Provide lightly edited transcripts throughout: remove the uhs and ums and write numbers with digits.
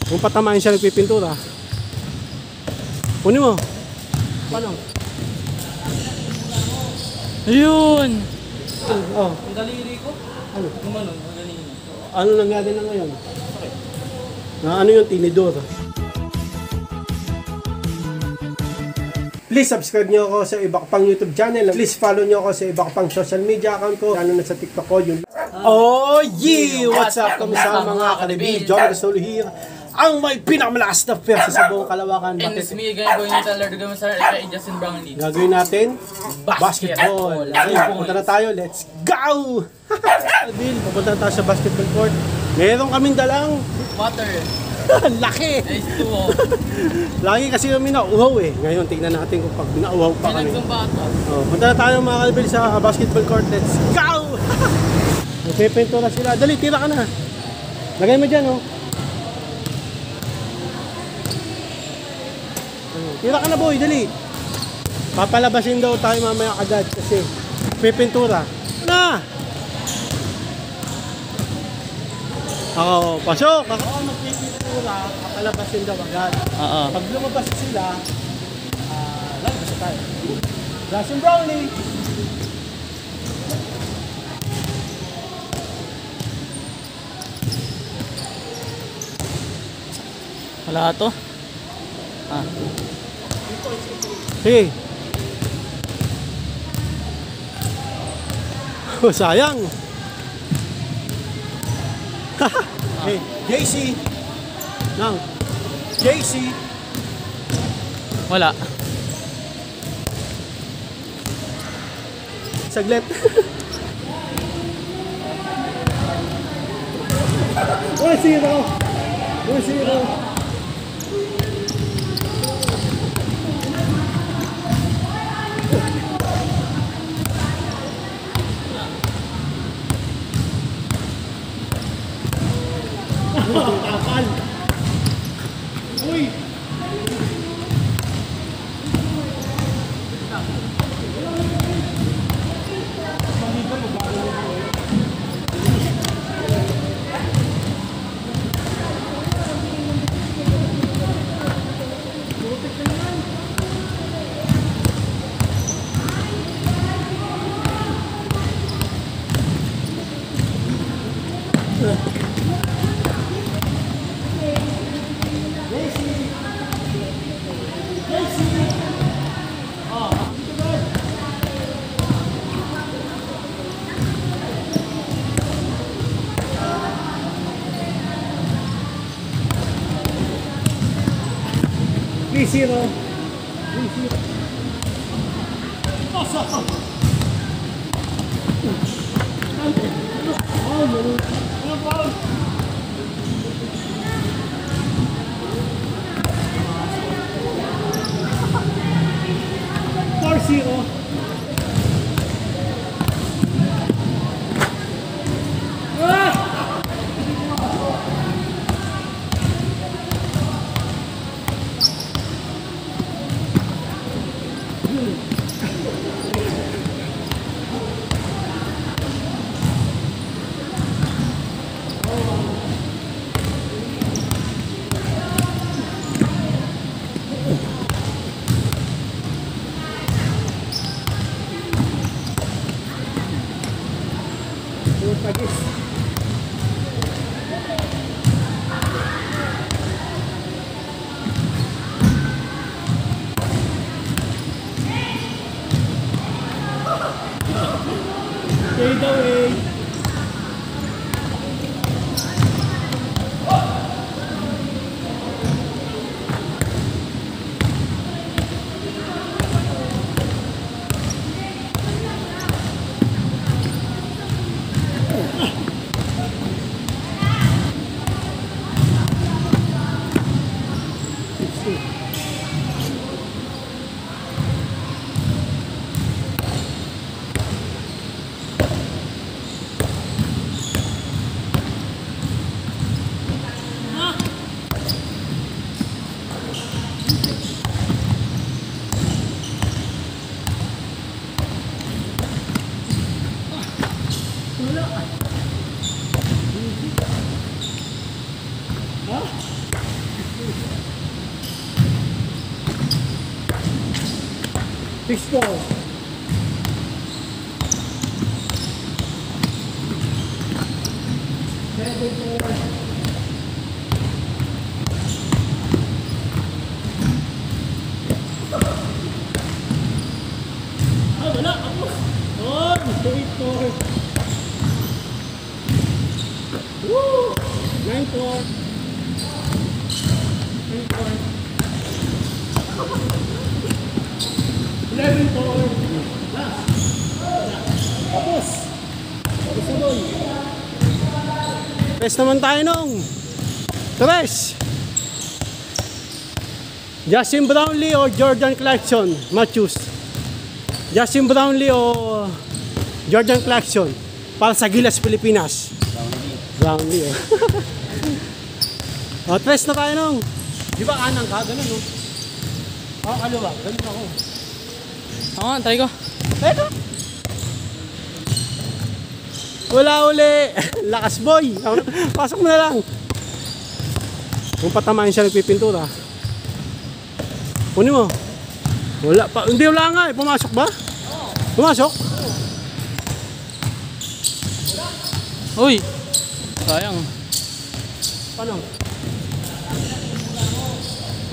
Kung patamain siya nagpipintura. Kunin mo. Paano? Ayun! Oh. Ang daliri ko? Ano? Gumanon, ang ganina. Ano nangyari na ngayon? Okay. Na ano yung tinidor? Please subscribe nyo ako sa iba ko pang YouTube channel. Please follow nyo ako sa iba ko pang social media account ko. Lalo na sa TikTok ko. Yung... Oh yeah! What's up? Kamusta mga kanibi? John Gasol here. Ang may pinakamalakas na persa sa buong Kalawakan. And it's me again going to learn to sa kay Justin Brownlee. Gagawin natin basketball. Okay, pupunta na tayo. Let's go! Adil, pupunta na tayo sa basketball court. Meron kaming dalang Water. laki! Nice to oh. Lagi kasi kami nauhaw eh. Ngayon, tingnan natin kung pag nauhaw pa kami. Punta na tayo mga kalibil sa basketball court. Let's go! Nagpipintura sila. Dali, tira ka na. Lagay mo dyan oh. Tira ka na boy, dali. Papalabasin daw tayo mamaya agad kasi pipintura. Na! Ako, pasok! Ako magpipintura, papalabasin daw agad. Pag lumabas sila, lalabas na tayo. Justin Brownlee! Wala to? Sige. Oh, sayang. Hey, JC. Nang. JC. Wala. Saglit. 1-0. 1-0. Kapal. Uy. Zero. 6-4. Wala ako. On, 8-4. Woo! 9-4. 9-4. 11-4. Last. Tapos. Tapos na doon. Press naman tayo nung. Press. Justin Brownlee or Jordan Clarkson? Matthews. Justin Brownlee o Jordan Clarkson para sa Gilas, Pilipinas. Brownlee oh. O, tres na tayo nung. Di ba kanang ka? Ganun no? O, kaliwa. Ganun ako. Oo, try ko. Teka. Wala uli. Lakas boy. Pasok mo na lang. Kung patamahin siya nagpipintura. Kunin mo. Wala pa. Hindi wala nga eh. Pumasok ba? Pumasok? Uy! Sayang. Paano?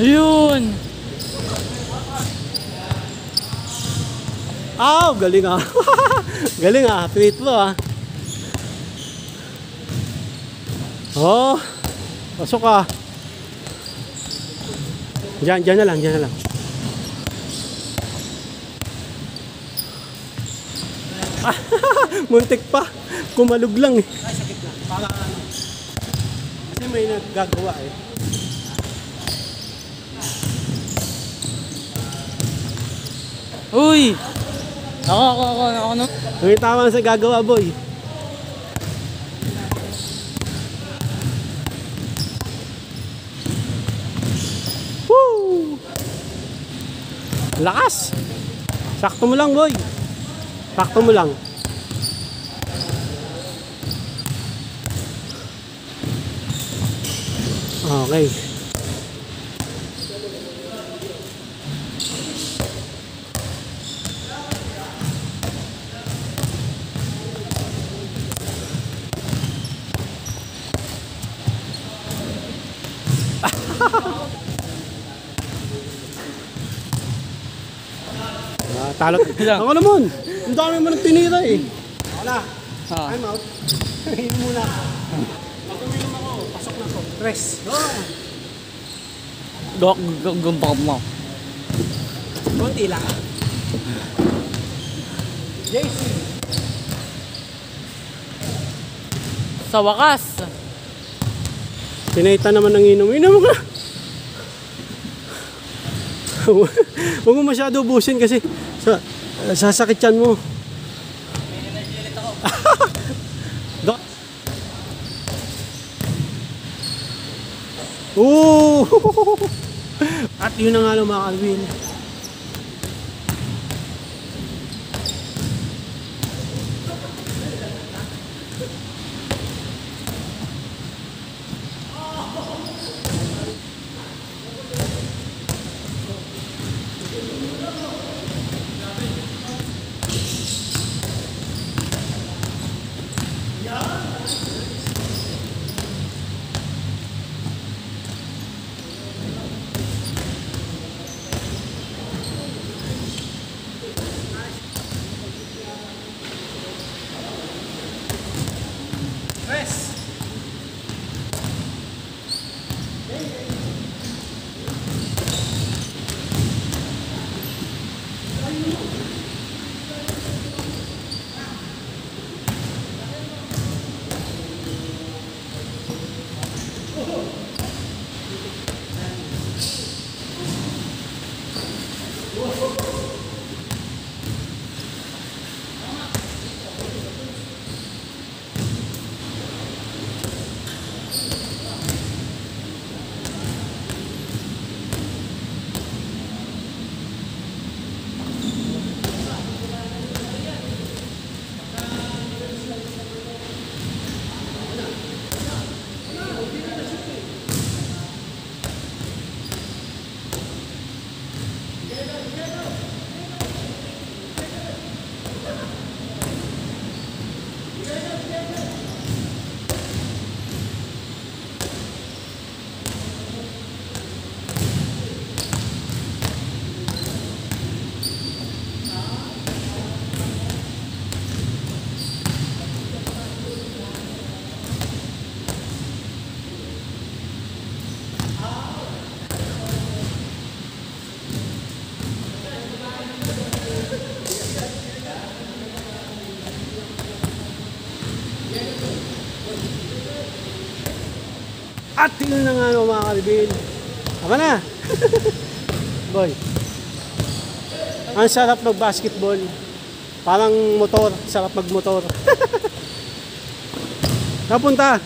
Ayun! Aw! Galing ah. Galing ah. Free throw ah. Oh. Pasok ah. Diyan na lang. Diyan na lang. Muntik pa. Kumalog lang eh. Ay, sakit na. Para ano. Kasi may naggagawa eh. Uy! Ako no? May tama sa gagawa boy. Woo! Lakas! Sakto mo lang boy. Sakto mo lang. Okay. Talo. Ako naman. Ang dami mo nang tinira eh. Ako na. I'm out. Hingin muna. Pag-uminom ako, pasok na ko. Tres. Go! Gumpakap mo. Konti lang. JC. Sa wakas! Pinaita naman ng inom. Inom ka! Huwag mo masyado ubusin kasi sasakit yan mo. May energy ulit ako. At yun na nga lang mga Calvin. At yun na nga mga kalibin. Ako na. Boy. Ang sarap mag-basketball. Parang motor. Sarap mag-motor. Napunta.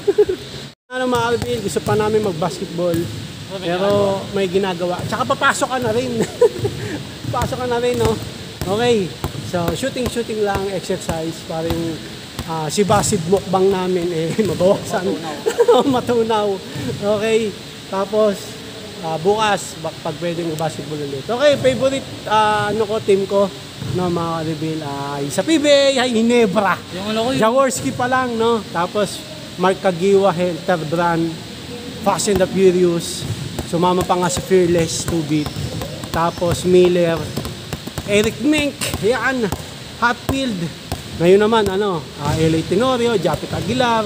Ano mga kalibin, gusto pa namin mag-basketball. Pero may ginagawa. Tsaka papasok ka na rin. Papasok ka na rin, no? Okay. So, shooting lang, exercise. Para yung si Basid mukbang namin, mabawasan. Matunaw. Okay. Tapos, bukas, pag pwedeng basketball ulit. Okay, favorite team ko, no, mga ka-reveal, sa PBA, ay Ginebra. Yung ano ko yun. Jaworski pa lang, no? Tapos, Mark Kagiwa, Helter Brand, Fast and the Furious, sumama pa nga si Fearless, 2-bit. Tapos, Miller, Eric Mink, yan, Hatfield. Ngayon naman, LA Tenorio, Japet Aguilar,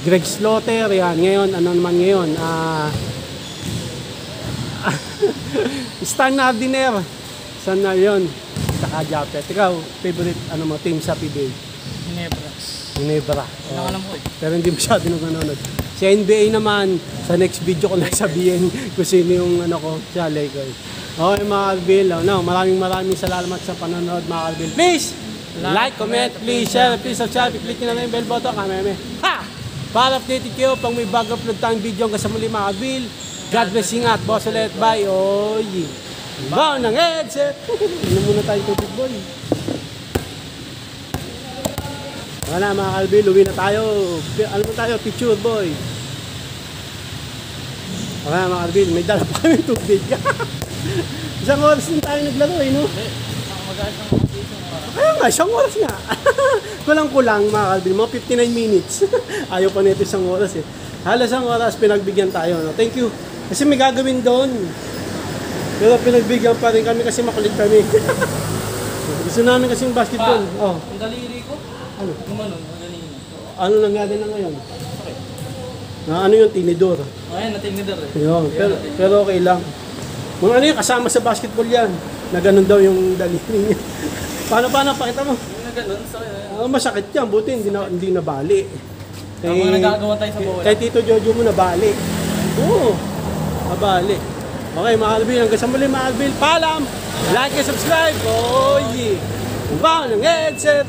Greg Slaughter, yan. Ngayon, ngayon? Stan Nardiner. Saan na yun? Saka Japet. Ikaw, favorite team sa PBA? Ginebra. Ang alam ko eh. Pero hindi masyado nanonood. Sa NBA naman, sa next video ko lang sabihin kung sino yung sa Lakers. Okay mga Arbil, maraming salamat sa panonood mga Arbil. Please, like, comment, please share, please subscribe, click nyo na yung bell button. Ha! Para updated kayo pag may bago upload tayong video hanggang sa muli mga Arbil. God bless, ingat, boss ulit, bye, oy! Wow, ng headset! Ano muna tayo tubig, boy? Wala mga Arbil, uwi na tayo. Ano mo tayo, picture, boy? Wala mga Arbil, may dala pa kami tubig. Isang oras din tayo naglaro, no? Mag-aas ng mga dito. Kaya nga, isang oras nga. Kulang-kulang mga Arbil, mga 59 minutes. Ayaw pa nito isang oras eh. Halos isang oras pinagbigyan tayo, no? Thank you. Kasi may gagawin doon. Pero pinagbigyan pa rin kami kasi makulit kami. Gusto namin kasi yung basketball. Ang daliri ko? Ano? Gumanon, ang daliri. Ano nangyari na ngayon? Okay. Ano yung tinidor? Ayan, natinidor eh. Yun, pero okay lang. Mga yung kasama sa basketball yan. Na ganun daw yung daliri niya. Paano, pakita mo? Yung na ganun, so Masakit yan, buti hindi nabali. Ang mga nagagawa tayo sa bola. Kay Tito Jojo mo nabali. Oo, nabali. Okay, mga Alvin, hanggang sa muli mga Alvin. Paalam! Like and subscribe! Oh, yeah! Bang ng headset!